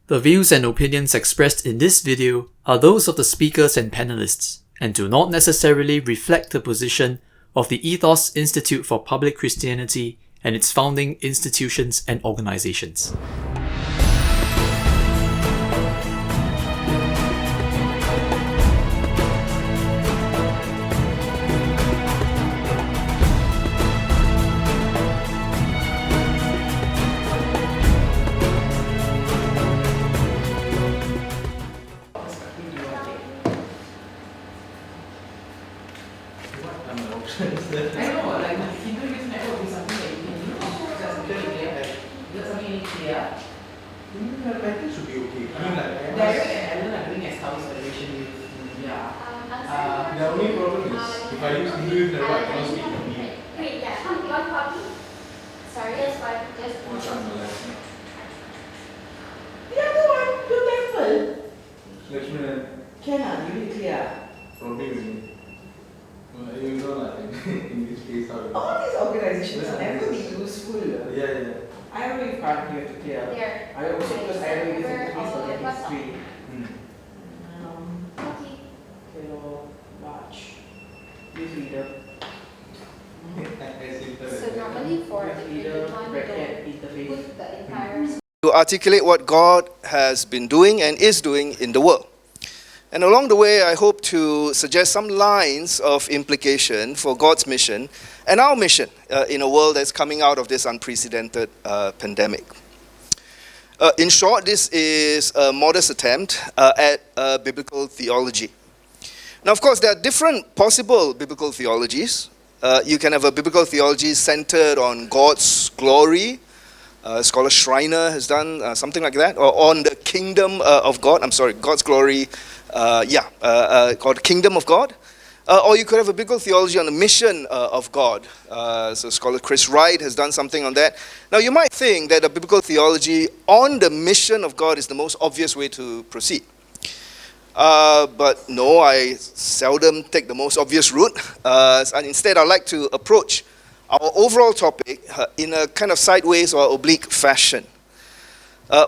The views and opinions expressed in this video are those of the speakers and panelists, and do not necessarily reflect the position of the ETHOS Institute for Public Christianity and its founding institutions and organizations. I know, like Hindu-based network is something that you can use. Just clear, get something in clear. I think should be okay. I mean, like, Derek and Alan are doing a Scouts Federation with, the only problem is if I use Hindu network, I cannot speak Hindi. Wait, yeah, one copy. Sorry, just one. Which one will I? the other one, the temple. Lakshman, Can you clear? probably with me. You know, like, in this case, how All these organizations are never be useful. Yeah. I don't know if can't hear to clear. There. I also because I don't use it for the history. Okay. Hello, March. Use reader. So normally for the printed one, we bracket don't interface. put the entire to articulate what God has been doing and is doing in the world. And along the way, I hope to suggest some lines of implication for God's mission and our mission in a world that's coming out of this unprecedented pandemic. In short, this is a modest attempt at biblical theology. Now, of course, there are different possible biblical theologies. You can have a biblical theology centered on God's glory. Scholar Schreiner has done something like that, or on the kingdom of God. God's glory, called Kingdom of God. Or you could have a biblical theology on the mission of God. So scholar Chris Wright has done something on that. Now you might think that a biblical theology on the mission of God is the most obvious way to proceed. But no, I seldom take the most obvious route. And instead, I like to approach our overall topic in a kind of sideways or oblique fashion.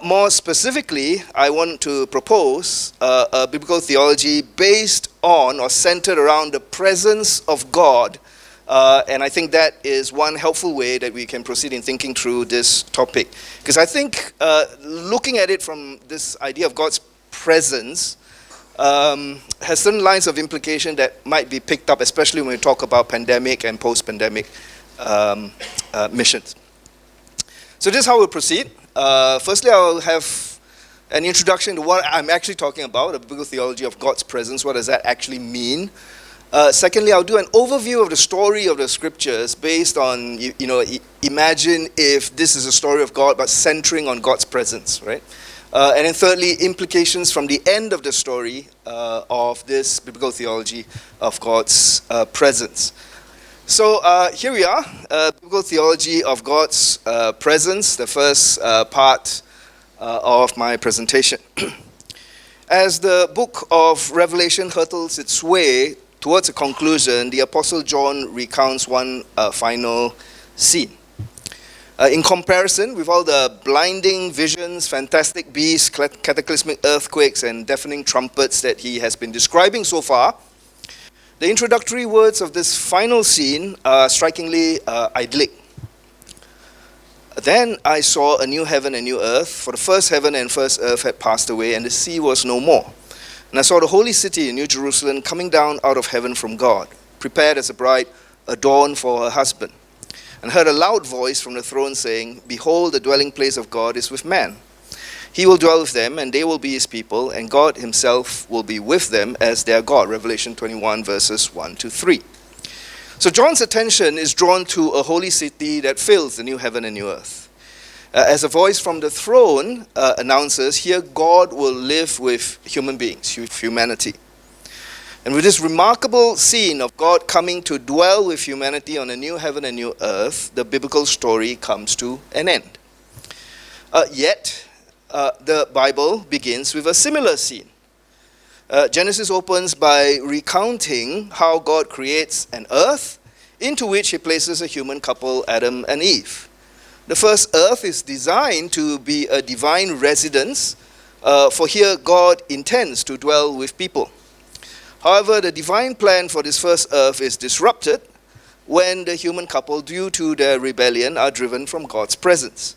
More specifically, I want to propose a biblical theology based on or centered around the presence of God. And I think that is one helpful way that we can proceed in thinking through this topic. Because I think looking at it from this idea of God's presence has certain lines of implication that might be picked up, especially when we talk about pandemic and post-pandemic missions. So this is how we'll proceed. Firstly, I'll have an introduction to what I'm actually talking about, a biblical theology of God's presence. What does that actually mean? Secondly, I'll do an overview of the story of the scriptures based on, imagine if this is a story of God, but centering on God's presence, right? And then thirdly, implications from the end of the story of this biblical theology of God's presence. So here we are, biblical theology of God's presence, the first part of my presentation. As the book of Revelation hurtles its way towards a conclusion, the Apostle John recounts one final scene. In comparison with all the blinding visions, fantastic beasts, cataclysmic earthquakes, and deafening trumpets that he has been describing so far, the introductory words of this final scene are strikingly idyllic. Then I saw a new heaven and new earth, for the first heaven and first earth had passed away, and the sea was no more. And I saw the holy city, New Jerusalem, coming down out of heaven from God, prepared as a bride adorned for her husband. And heard a loud voice from the throne saying, "Behold, the dwelling place of God is with man. He will dwell with them, and they will be his people, and God himself will be with them as their God." Revelation 21, verses 1 to 3. So John's attention is drawn to a holy city that fills the new heaven and new earth. As a voice from the throne announces, here God will live with human beings, with humanity. And with this remarkable scene of God coming to dwell with humanity on a new heaven and new earth, the biblical story comes to an end. Yet, the Bible begins with a similar scene. Genesis opens by recounting how God creates an earth into which he places a human couple, Adam and Eve. The first earth is designed to be a divine residence For here God intends to dwell with people. However, the divine plan for this first earth is disrupted when the human couple, due to their rebellion, are driven from God's presence.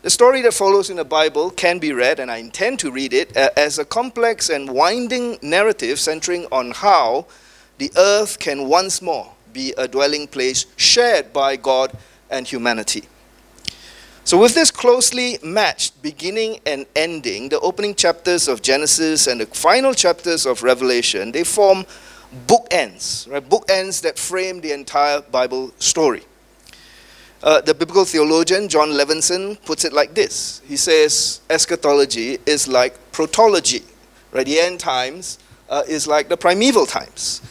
The story that follows in the Bible can be read, and I intend to read it, as a complex and winding narrative centering on how the earth can once more be a dwelling place shared by God and humanity. So with this closely matched beginning and ending, the opening chapters of Genesis and the final chapters of Revelation, they form bookends, right? Bookends that frame the entire Bible story. The biblical theologian John Levinson puts it like this. He says, eschatology is like protology, right? The end times is like the primeval times.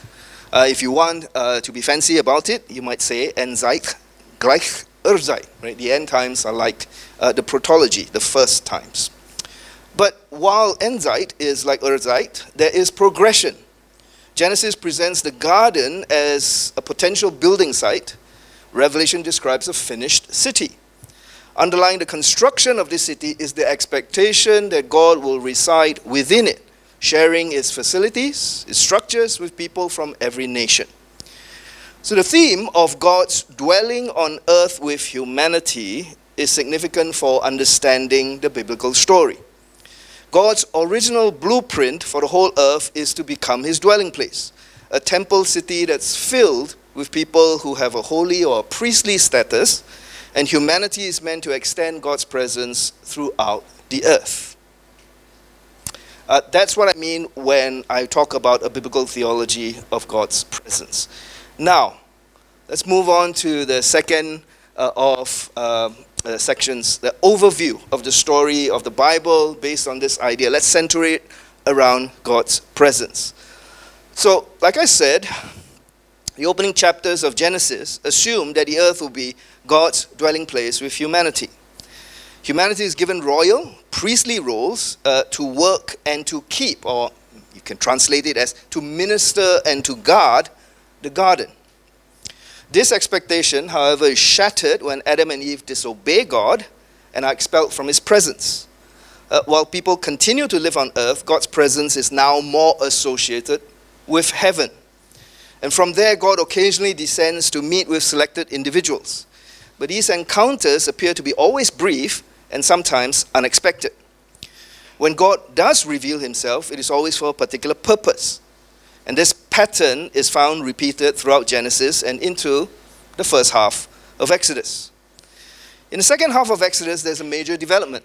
If you want to be fancy about it, you might say Endzeit gleich Urzeit, right? The end times are like the protology, the first times. But while Endzeit is like Urzeit, there is progression. Genesis presents the garden as a potential building site. Revelation describes a finished city. Underlying the construction of this city is the expectation that God will reside within it, sharing its facilities, its structures with people from every nation. So the theme of God's dwelling on earth with humanity is significant for understanding the biblical story. God's original blueprint for the whole earth is to become his dwelling place, a temple city that's filled with people who have a holy or priestly status, and humanity is meant to extend God's presence throughout the earth. That's what I mean when I talk about a biblical theology of God's presence. Now, let's move on to the second of sections, the overview of the story of the Bible based on this idea. Let's center it around God's presence. So, like I said, the opening chapters of Genesis assume that the earth will be God's dwelling place with humanity. Humanity is given royal, priestly roles to work and to keep, or you can translate it as to minister and to guard the garden. This expectation, however, is shattered when Adam and Eve disobey God and are expelled from his presence. While people continue to live on earth, God's presence is now more associated with heaven. And from there, God occasionally descends to meet with selected individuals. But these encounters appear to be always brief and sometimes unexpected. When God does reveal himself, it is always for a particular purpose. And this pattern is found repeated throughout Genesis and into the first half of Exodus. In the second half of Exodus, there's a major development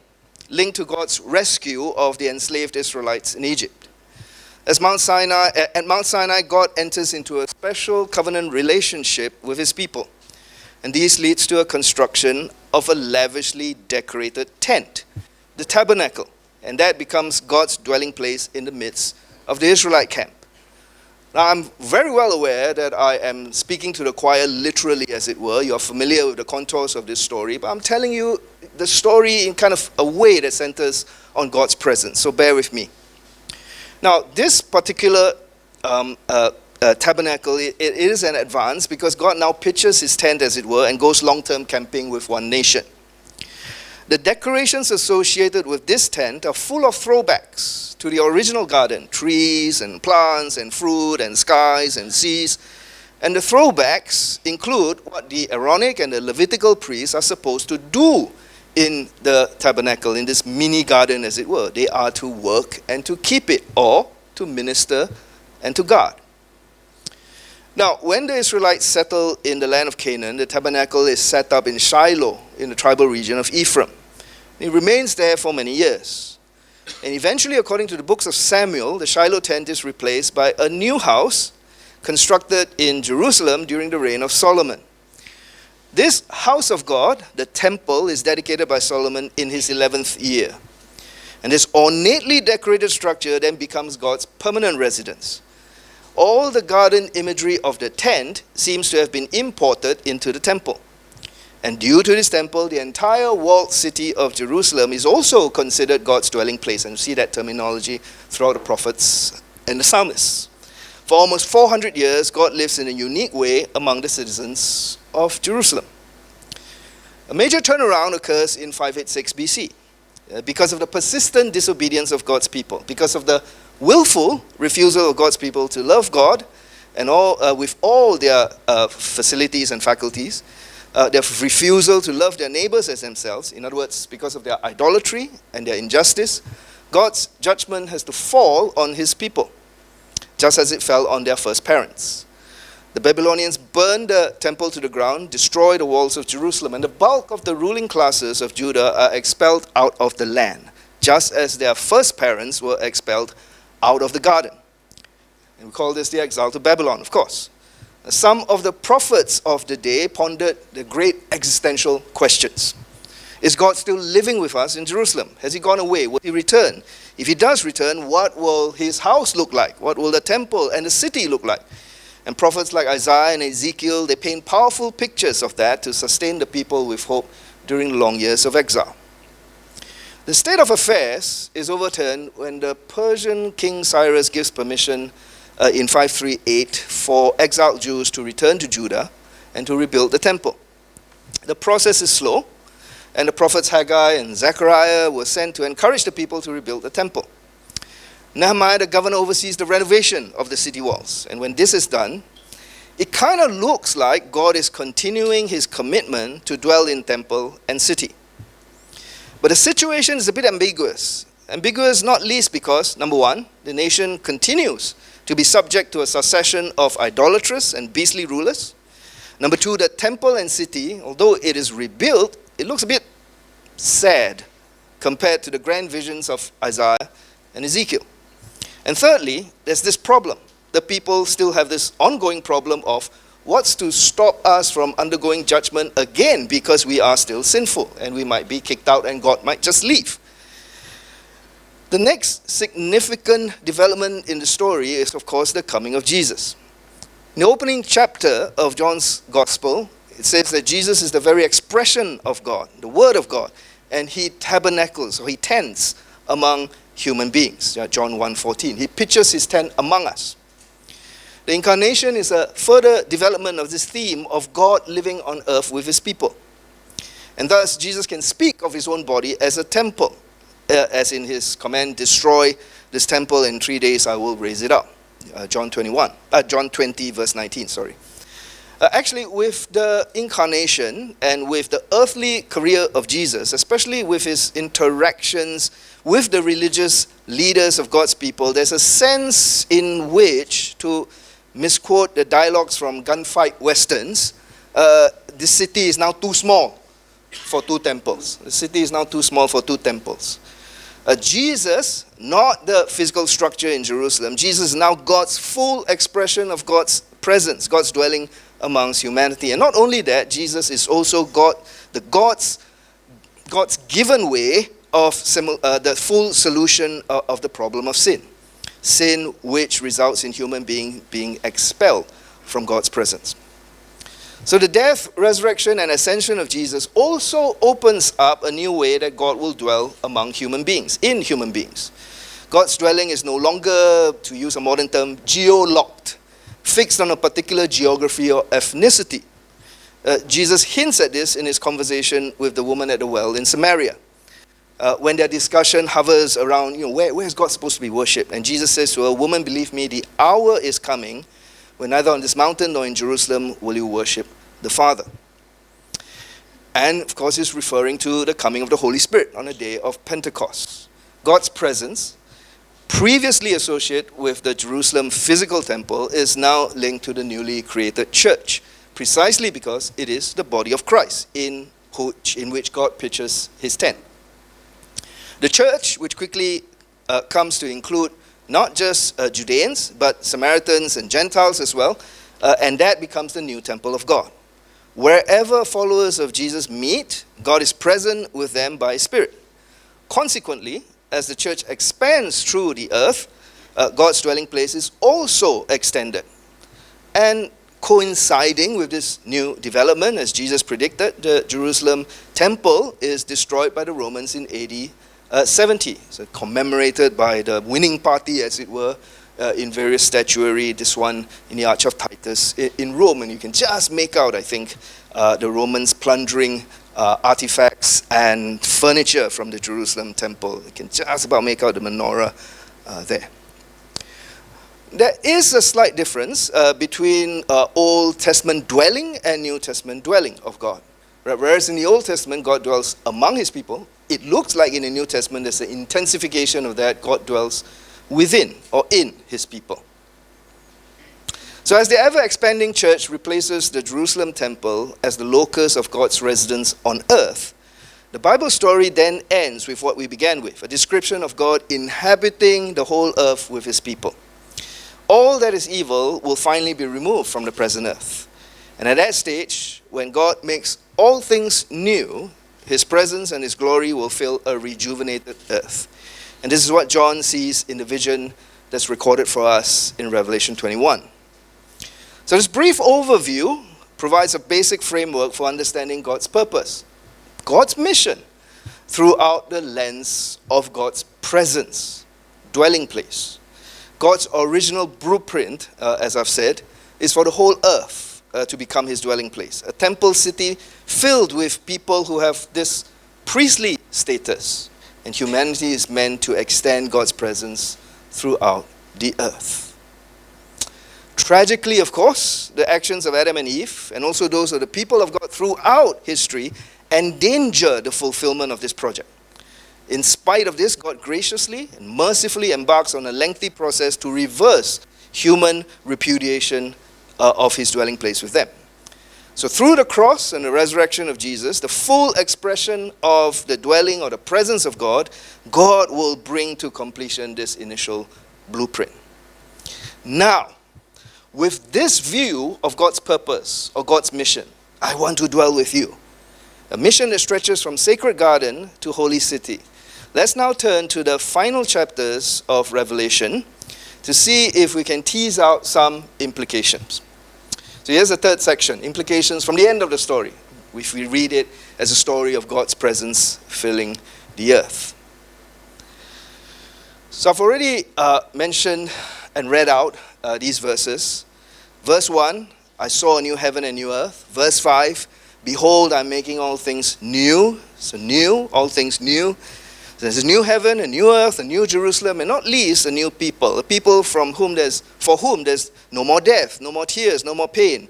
linked to God's rescue of the enslaved Israelites in Egypt. At Mount Sinai, God enters into a special covenant relationship with his people. And this leads to a construction of a lavishly decorated tent, the tabernacle. And that becomes God's dwelling place in the midst of the Israelite camp. Now, I'm very well aware that I am speaking to the choir literally, as it were. You're familiar with the contours of this story, but I'm telling you the story in kind of a way that centers on God's presence. So bear with me. Now, this particular tabernacle, it is an advance because God now pitches his tent, as it were, and goes long-term camping with one nation. The decorations associated with this tent are full of throwbacks to the original garden, trees and plants and fruit and skies and seas. And the throwbacks include what the Aaronic and the Levitical priests are supposed to do in the tabernacle, in this mini garden, as it were. They are to work and to keep it, or to minister and to guard. Now, when the Israelites settle in the land of Canaan, the tabernacle is set up in Shiloh, in the tribal region of Ephraim. It remains there for many years. And eventually, according to the books of Samuel, the Shiloh tent is replaced by a new house constructed in Jerusalem during the reign of Solomon. This house of God, the temple, is dedicated by Solomon in his 11th year. And this ornately decorated structure then becomes God's permanent residence. All the garden imagery of the tent seems to have been imported into the temple. And due to this temple, the entire walled city of Jerusalem is also considered God's dwelling place. And you see that terminology throughout the prophets and the psalmists. For almost 400 years, God lives in a unique way among the citizens of Jerusalem. A major turnaround occurs in 586 BC. because of the persistent disobedience of God's people, because of the willful refusal of God's people to love God and with all their facilities and faculties, their refusal to love their neighbors as themselves. In other words, because of their idolatry and their injustice, God's judgment has to fall on his people, just as it fell on their first parents. The Babylonians burned the temple to the ground, destroyed the walls of Jerusalem, and the bulk of the ruling classes of Judah are expelled out of the land, just as their first parents were expelled out of the garden. And we call this the exile to Babylon, of course. Some of the prophets of the day pondered the great existential questions. Is God still living with us in Jerusalem? Has he gone away? Will he return? If he does return, what will his house look like? What will the temple and the city look like? And prophets like Isaiah and Ezekiel, they paint powerful pictures of that to sustain the people with hope during the long years of exile. The state of affairs is overturned when the Persian King Cyrus gives permission in 538 for exiled Jews to return to Judah and to rebuild the temple. The process is slow, and the prophets Haggai and Zechariah were sent to encourage the people to rebuild the temple. Nehemiah, the governor, oversees the renovation of the city walls. And when this is done, it kind of looks like God is continuing his commitment to dwell in temple and city. But the situation is a bit ambiguous. Ambiguous not least because, number one, the nation continues to be subject to a succession of idolatrous and beastly rulers. Number two, the temple and city, although it is rebuilt, it looks a bit sad compared to the grand visions of Isaiah and Ezekiel. And thirdly, there's this problem. The people still have this ongoing problem of what's to stop us from undergoing judgment again because we are still sinful and we might be kicked out and God might just leave. The next significant development in the story is, of course, the coming of Jesus. In the opening chapter of John's Gospel, it says that Jesus is the very expression of God, the Word of God, and he tabernacles, or he tents among human beings. John 1:14. He pictures his tent among us. The incarnation is a further development of this theme of God living on earth with his people. And thus, Jesus can speak of his own body as a temple, as in his command, destroy this temple, in 3 days I will raise it up. John 20, verse 19, sorry. Actually, with the incarnation and with the earthly career of Jesus, especially with his interactions with the religious leaders of God's people, there's a sense in which, to misquote the dialogues from gunfight westerns, the city is now too small for two temples. The city is now too small for two temples. Jesus, not the physical structure in Jerusalem, Jesus is now God's full expression of God's presence, God's dwelling amongst humanity. And not only that, Jesus is also God's given way of the full solution of the problem of sin. Sin which results in human being expelled from God's presence. So the death, resurrection, and ascension of Jesus also opens up a new way that God will dwell among human beings, in human beings. God's dwelling is no longer, to use a modern term, geo-locked, fixed on a particular geography or ethnicity. Jesus hints at this in his conversation with the woman at the well in Samaria. When their discussion hovers around, where is God supposed to be worshipped? And Jesus says to her, "Woman, believe me, the hour is coming when neither on this mountain nor in Jerusalem will you worship the Father." And of course, he's referring to the coming of the Holy Spirit on the day of Pentecost. God's presence, previously associated with the Jerusalem physical temple, is now linked to the newly created church, precisely because it is the body of Christ in which God pitches his tent. The church, which quickly comes to include not just Judeans, but Samaritans and Gentiles as well, and that becomes the new temple of God. Wherever followers of Jesus meet, God is present with them by his Spirit. Consequently, as the church expands through the earth, God's dwelling place is also extended. And coinciding with this new development, as Jesus predicted, the Jerusalem temple is destroyed by the Romans in AD 70. So commemorated by the winning party, as it were, in various statuary, this one in the Arch of Titus in Rome. And you can just make out, I think, the Romans plundering artifacts and furniture from the Jerusalem temple. You can just about make out the menorah there. There is a slight difference between Old Testament dwelling and New Testament dwelling of God. Whereas in the Old Testament, God dwells among his people, it looks like in the New Testament there's an intensification of that. God dwells within or in his people. So as the ever-expanding church replaces the Jerusalem temple as the locus of God's residence on earth, the Bible story then ends with what we began with, a description of God inhabiting the whole earth with his people. All that is evil will finally be removed from the present earth. And at that stage, when God makes all things new, his presence and his glory will fill a rejuvenated earth. And this is what John sees in the vision that's recorded for us in Revelation 21. So this brief overview provides a basic framework for understanding God's purpose, God's mission, throughout the lens of God's presence, dwelling place. God's original blueprint, as I've said, is for the whole earth to become his dwelling place. A temple city filled with people who have this priestly status. And humanity is meant to extend God's presence throughout the earth. Tragically, of course, the actions of Adam and Eve, and also those of the people of God throughout history, endanger the fulfillment of this project. In spite of this, God graciously and mercifully embarks on a lengthy process to reverse human repudiation of his dwelling place with them. So through the cross and the resurrection of Jesus, the full expression of the dwelling or the presence of God, God will bring to completion this initial blueprint. Now, with this view of God's purpose or God's mission, I want to dwell with you. A mission that stretches from sacred garden to holy city. Let's now turn to the final chapters of Revelation to see if we can tease out some implications. So here's the third section, implications from the end of the story, if we read it as a story of God's presence filling the earth. So I've already mentioned and read out these verses. Verse 1, I saw a new heaven and new earth. Verse 5, behold, I'm making all things new. So new, all things new. There's a new heaven, a new earth, a new Jerusalem, and not least a new people. A people for whom there's no more death, no more tears, no more pain.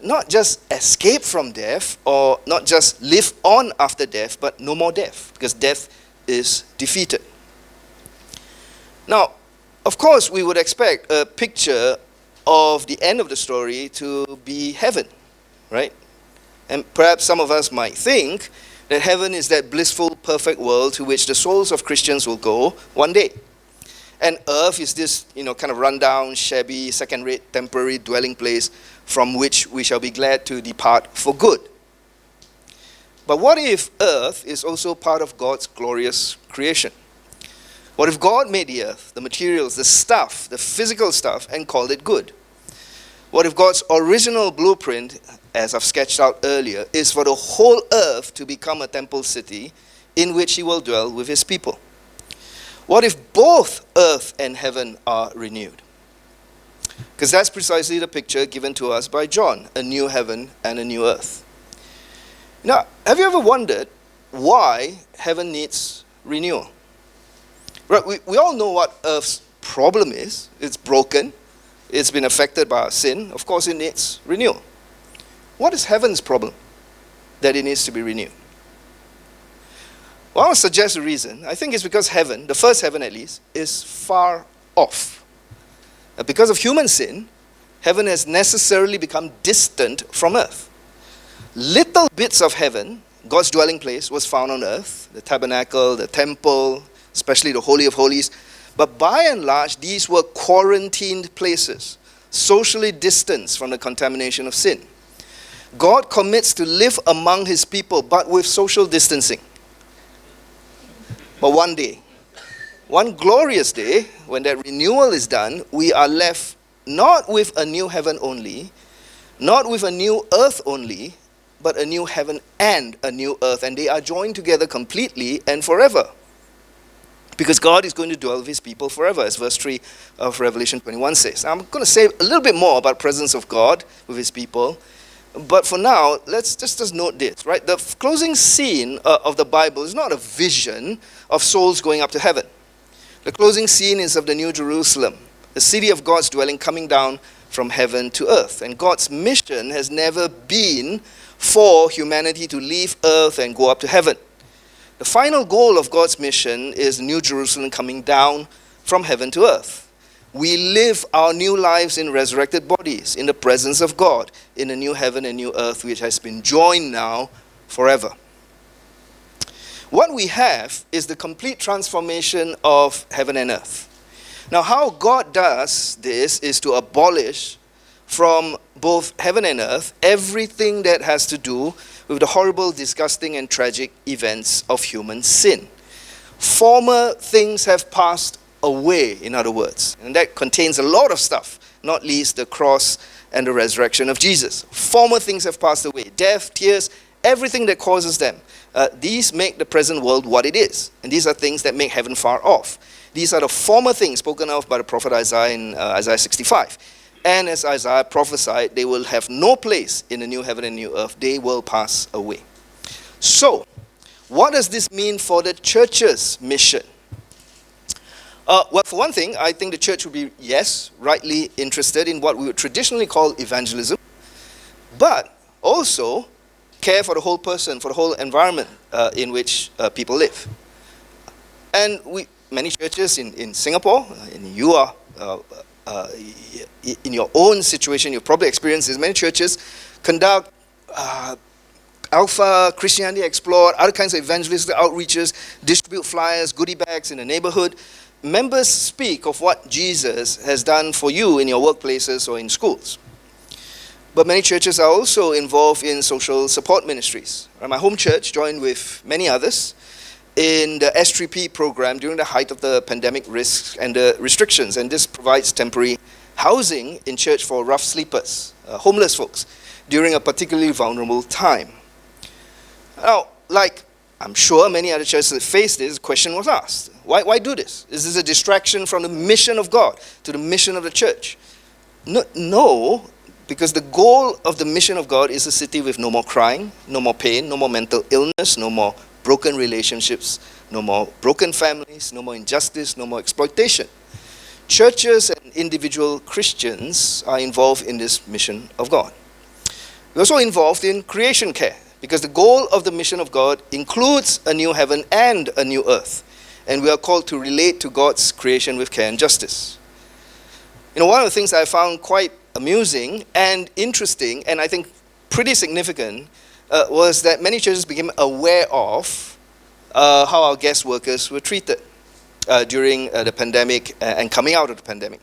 Not just escape from death, or not just live on after death, but no more death, because death is defeated. Now, of course, we would expect a picture of the end of the story to be heaven, right? And perhaps some of us might think that heaven is that blissful, perfect world to which the souls of Christians will go one day. And earth is this, kind of rundown, shabby, second-rate, temporary dwelling place from which we shall be glad to depart for good. But what if earth is also part of God's glorious creation? What if God made the earth, the materials, the stuff, the physical stuff, and called it good? What if God's original blueprint, as I've sketched out earlier, is for the whole earth to become a temple city in which he will dwell with his people? What if both earth and heaven are renewed? Because that's precisely the picture given to us by John, a new heaven and a new earth. Now, have you ever wondered why heaven needs renewal? Right, we all know what earth's problem is. It's broken. It's been affected by our sin. Of course, it needs renewal. What is heaven's problem that it needs to be renewed? Well, I will suggest a reason. I think it's because heaven, the first heaven at least, is far off. Because of human sin, heaven has necessarily become distant from earth. Little bits of heaven, God's dwelling place, was found on earth. The tabernacle, the temple, especially the Holy of Holies. But by and large, these were quarantined places, socially distanced from the contamination of sin. God commits to live among his people, but with social distancing. But one day, one glorious day, when that renewal is done, we are left not with a new heaven only, not with a new earth only, but a new heaven and a new earth. And they are joined together completely and forever. Because God is going to dwell with his people forever, as verse 3 of Revelation 21 says. Now, I'm going to say a little bit more about the presence of God with his people. But for now, let's just note this, right? The closing scene of the Bible is not a vision of souls going up to heaven. The closing scene is of the New Jerusalem, the city of God's dwelling coming down from heaven to earth. And God's mission has never been for humanity to leave earth and go up to heaven. The final goal of God's mission is the New Jerusalem coming down from heaven to earth. We live our new lives in resurrected bodies, in the presence of God, in a new heaven and new earth, which has been joined now forever. What we have is the complete transformation of heaven and earth. Now, how God does this is to abolish from both heaven and earth everything that has to do with the horrible, disgusting, and tragic events of human sin. Former things have passed away, in other words. And that contains a lot of stuff, not least the cross and the resurrection of Jesus. Former things have passed away. Death, tears, everything that causes them. These make the present world what it is. And these are things that make heaven far off. These are the former things spoken of by the prophet Isaiah in Isaiah 65. And as Isaiah prophesied, they will have no place in the new heaven and new earth. They will pass away. So, what does this mean for the church's mission? Well, for one thing, I think the church would be, yes, rightly interested in what we would traditionally call evangelism, but also care for the whole person, for the whole environment in which people live. And many churches in Singapore, and you are in your own situation, you've probably experienced this, many churches conduct Alpha, Christianity Explored, other kinds of evangelistic outreaches, distribute flyers, goodie bags in the neighborhood. Members speak of what Jesus has done for you in your workplaces or in schools. But many churches are also involved in social support ministries. My home church joined with many others in the S3P program during the height of the pandemic risks and the restrictions. And this provides temporary housing in church for rough sleepers, homeless folks, during a particularly vulnerable time. Now, like I'm sure many other churches that face this, the question was asked. Why do this? Is this a distraction from the mission of God to the mission of the church? No, because the goal of the mission of God is a city with no more crying, no more pain, no more mental illness, no more broken relationships, no more broken families, no more injustice, no more exploitation. Churches and individual Christians are involved in this mission of God. We're also involved in creation care, because the goal of the mission of God includes a new heaven and a new earth. And we are called to relate to God's creation with care and justice. One of the things I found quite amusing and interesting, and I think pretty significant, was that many churches became aware of how our guest workers were treated during the pandemic and coming out of the pandemic.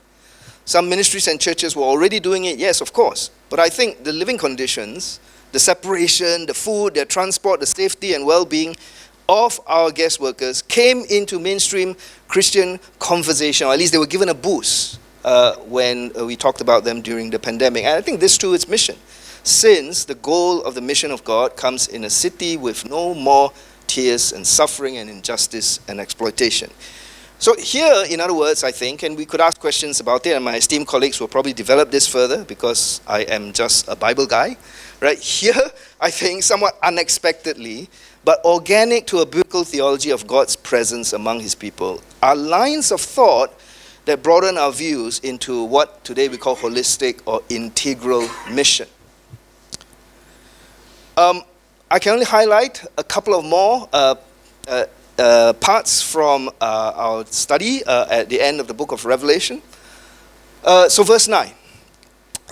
Some ministries and churches were already doing it, yes, of course. But I think the living conditions, the separation, the food, the transport, the safety and well-being of our guest workers came into mainstream Christian conversation, or at least they were given a boost when we talked about them during the pandemic. And I think this too is mission, since the goal of the mission of God comes in a city with no more tears and suffering and injustice and exploitation. So here, in other words, I think, and we could ask questions about it, and my esteemed colleagues will probably develop this further because I am just a Bible guy, right? Here, I think, somewhat unexpectedly, but organic to a biblical theology of God's presence among his people, are lines of thought that broaden our views into what today we call holistic or integral mission. I can only highlight a couple of more parts from our study at the end of the book of Revelation. So verse 9.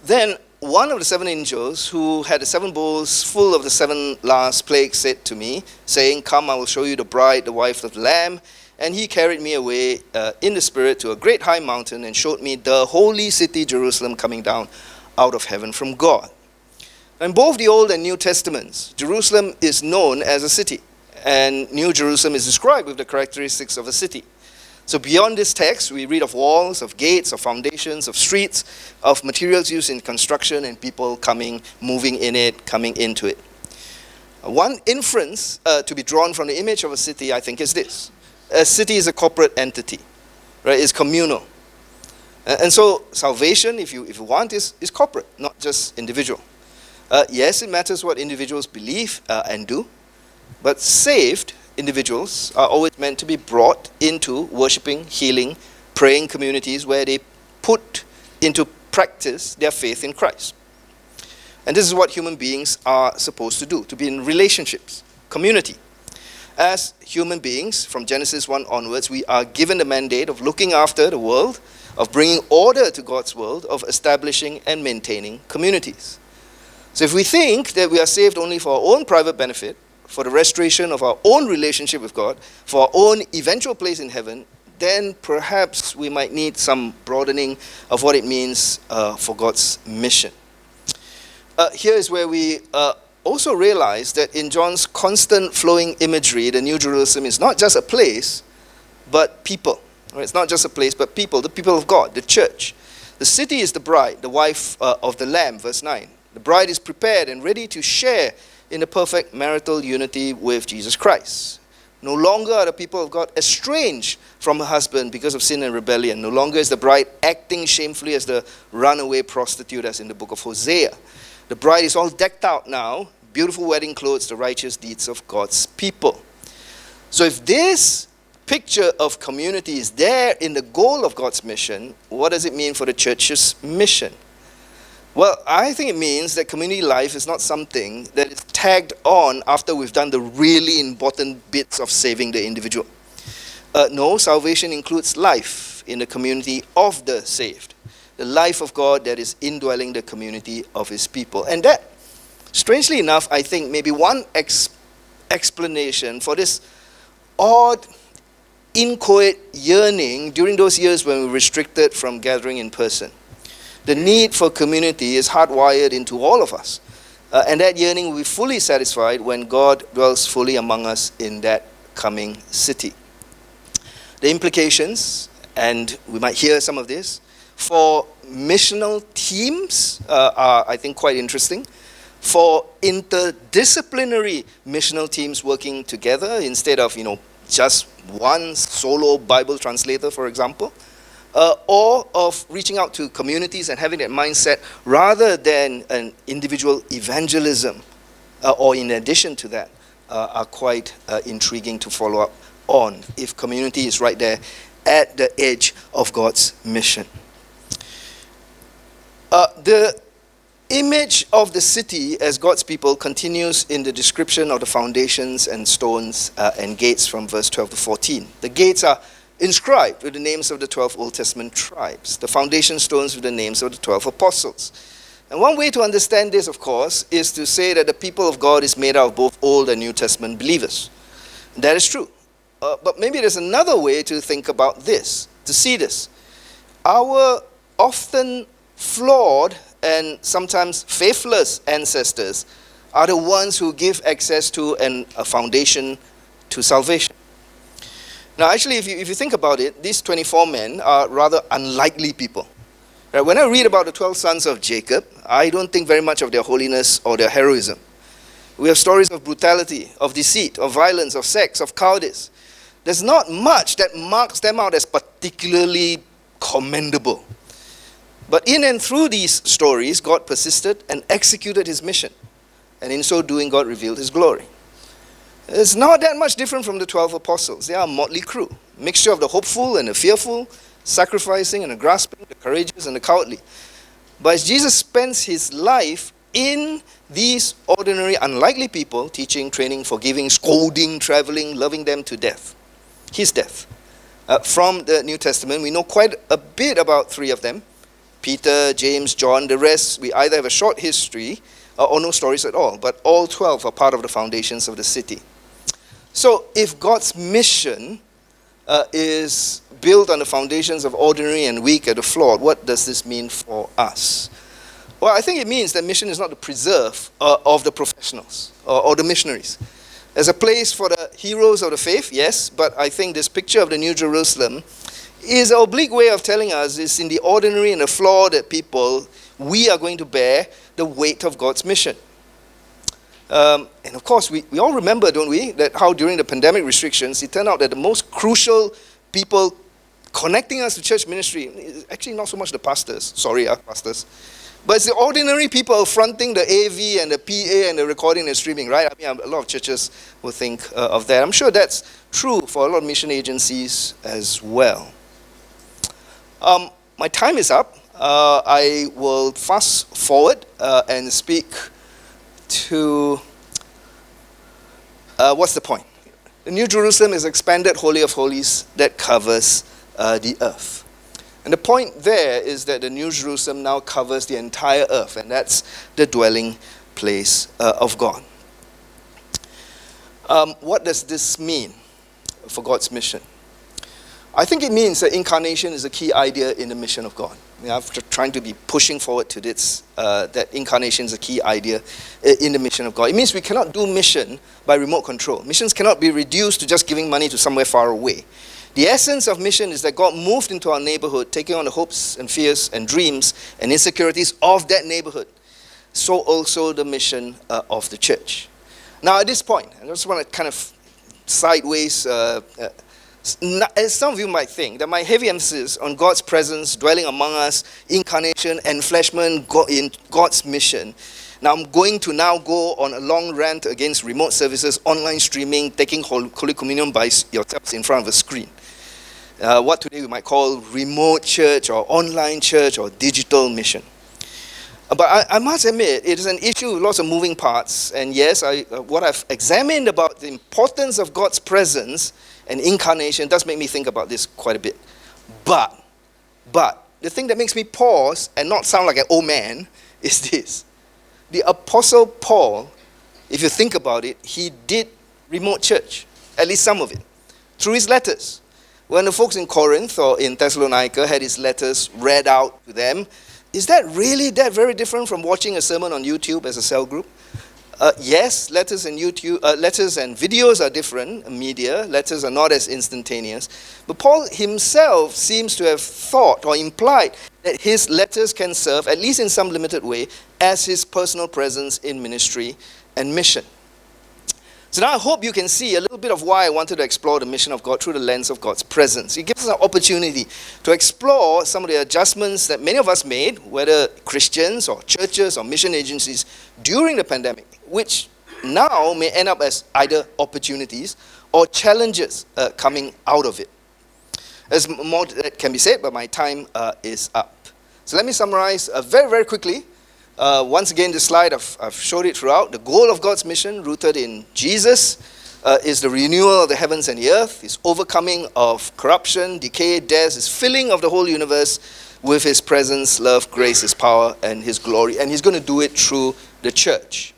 Then one of the seven angels who had the seven bowls full of the seven last plagues said to me, saying, "Come, I will show you the bride, the wife of the Lamb." And he carried me away in the Spirit to a great high mountain and showed me the holy city Jerusalem coming down out of heaven from God. In both the Old and New Testaments, Jerusalem is known as a city, and New Jerusalem is described with the characteristics of a city. So beyond this text, we read of walls, of gates, of foundations, of streets, of materials used in construction, and people coming, moving in it, coming into it. One inference to be drawn from the image of a city, I think, is this. A city is a corporate entity, right? It's communal. And so salvation, if you want, is corporate, not just individual. Yes, it matters what individuals believe and do, but saved individuals are always meant to be brought into worshipping, healing, praying communities where they put into practice their faith in Christ. And this is what human beings are supposed to do, to be in relationships, community. As human beings, from Genesis 1 onwards, we are given the mandate of looking after the world, of bringing order to God's world, of establishing and maintaining communities. So if we think that we are saved only for our own private benefit, for the restoration of our own relationship with God, for our own eventual place in heaven, then perhaps we might need some broadening of what it means for God's mission. Here is where we also realize that in John's constant flowing imagery, the New Jerusalem is not just a place, but people. Right? It's not just a place, but people, the people of God, the church. The city is the bride, the wife of the Lamb, verse 9. The bride is prepared and ready to share in the perfect marital unity with Jesus Christ. No longer are the people of God estranged from her husband because of sin and rebellion. No longer is the bride acting shamefully as the runaway prostitute, as in the book of Hosea. The bride is all decked out now, beautiful wedding clothes, the righteous deeds of God's people. So if this picture of community is there in the goal of God's mission, what does it mean for the church's mission? Well, I think it means that community life is not something that is tagged on after we've done the really important bits of saving the individual. No, salvation includes life in the community of the saved. The life of God that is indwelling the community of his people. And that, strangely enough, I think maybe one explanation for this odd, inchoate yearning during those years when we were restricted from gathering in person. The need for community is hardwired into all of us. And that yearning will be fully satisfied when God dwells fully among us in that coming city. The implications, and we might hear some of this, for missional teams are, I think, quite interesting. For interdisciplinary missional teams working together instead of, just one solo Bible translator, for example, or of reaching out to communities and having that mindset rather than an individual evangelism, or in addition to that, are quite intriguing to follow up on if community is right there at the edge of God's mission. The image of the city as God's people continues in the description of the foundations and stones and gates from verse 12 to 14. The gates are inscribed with the names of the 12 Old Testament tribes. The foundation stones with the names of the 12 apostles. And one way to understand this, of course, is to say that the people of God is made out of both Old and New Testament believers. That is true. But maybe there's another way to think about this, to see this. Our often flawed and sometimes faithless ancestors are the ones who give access to a foundation to salvation. Now, actually, if you think about it, these 24 men are rather unlikely people. Right? When I read about the 12 sons of Jacob, I don't think very much of their holiness or their heroism. We have stories of brutality, of deceit, of violence, of sex, of cowardice. There's not much that marks them out as particularly commendable. But in and through these stories, God persisted and executed his mission. And in so doing, God revealed his glory. It's not that much different from the 12 apostles. They are a motley crew, mixture of the hopeful and the fearful, sacrificing and the grasping, the courageous and the cowardly. But as Jesus spends his life in these ordinary, unlikely people, teaching, training, forgiving, scolding, traveling, loving them to death, his death. From the New Testament, we know quite a bit about three of them. Peter, James, John, the rest, we either have a short history or no stories at all. But all 12 are part of the foundations of the city. So if God's mission is built on the foundations of ordinary and weak and the flawed, what does this mean for us? Well, I think it means that mission is not the preserve of the professionals or the missionaries. There's a place for the heroes of the faith, yes, but I think this picture of the New Jerusalem is an oblique way of telling us it's in the ordinary and the flawed that people, we are going to bear the weight of God's mission. And of course, we all remember, don't we, that how during the pandemic restrictions, it turned out that the most crucial people connecting us to church ministry is actually not so much the pastors, pastors, But it's the ordinary people fronting the AV and the PA and the recording and streaming, right? I mean, a lot of churches will think of that. I'm sure that's true for a lot of mission agencies as well. My time is up. I will fast forward and speak to what's the point? The New Jerusalem is expanded Holy of Holies that covers the earth. And the point there is that the New Jerusalem now covers the entire earth, and that's the dwelling place of God. What does this mean for God's mission? I think it means that incarnation is a key idea in the mission of God. I'm trying to be pushing forward to this, that incarnation is a key idea in the mission of God. It means we cannot do mission by remote control. Missions cannot be reduced to just giving money to somewhere far away. The essence of mission is that God moved into our neighborhood, taking on the hopes and fears and dreams and insecurities of that neighborhood. So also the mission of the church. Now at this point, I just want to kind of sideways, as some of you might think, that my heavy emphasis on God's presence, dwelling among us, incarnation, enfleshment in God's mission. Now I'm going to go on a long rant against remote services, online streaming, taking Holy Communion by yourselves in front of a screen. What today we might call remote church or online church or digital mission. But I must admit, it is an issue with lots of moving parts. And yes, what I've examined about the importance of God's presence and incarnation does make me think about this quite a bit. But, the thing that makes me pause and not sound like an old man is this. The Apostle Paul, if you think about it, he did remote church, at least some of it, through his letters. When the folks in Corinth or in Thessalonica had his letters read out to them, is that really that very different from watching a sermon on YouTube as a cell group? Yes, letters and videos are different, media. Letters are not as instantaneous. But Paul himself seems to have thought or implied that his letters can serve, at least in some limited way, as his personal presence in ministry and mission. So now I hope you can see a little bit of why I wanted to explore the mission of God through the lens of God's presence. It gives us an opportunity to explore some of the adjustments that many of us made, whether Christians or churches or mission agencies, during the pandemic, which now may end up as either opportunities or challenges coming out of it. There's more that can be said, but my time is up. So let me summarize very, very quickly. Once again, this slide, I've showed it throughout. The goal of God's mission, rooted in Jesus, is the renewal of the heavens and the earth, his overcoming of corruption, decay, death, his filling of the whole universe with his presence, love, grace, his power, and his glory. And he's going to do it through the church.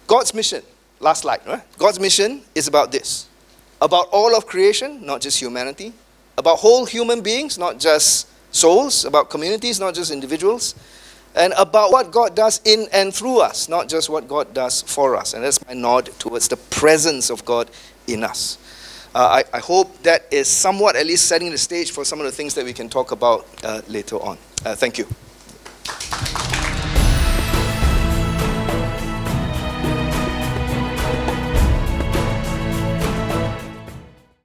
God's mission, last slide, right? God's mission is about this. About all of creation, not just humanity. About whole human beings, not just souls. About communities, not just individuals. And about what God does in and through us, not just what God does for us. And that's my nod towards the presence of God in us. I hope that is somewhat at least setting the stage for some of the things that we can talk about later on. Thank you.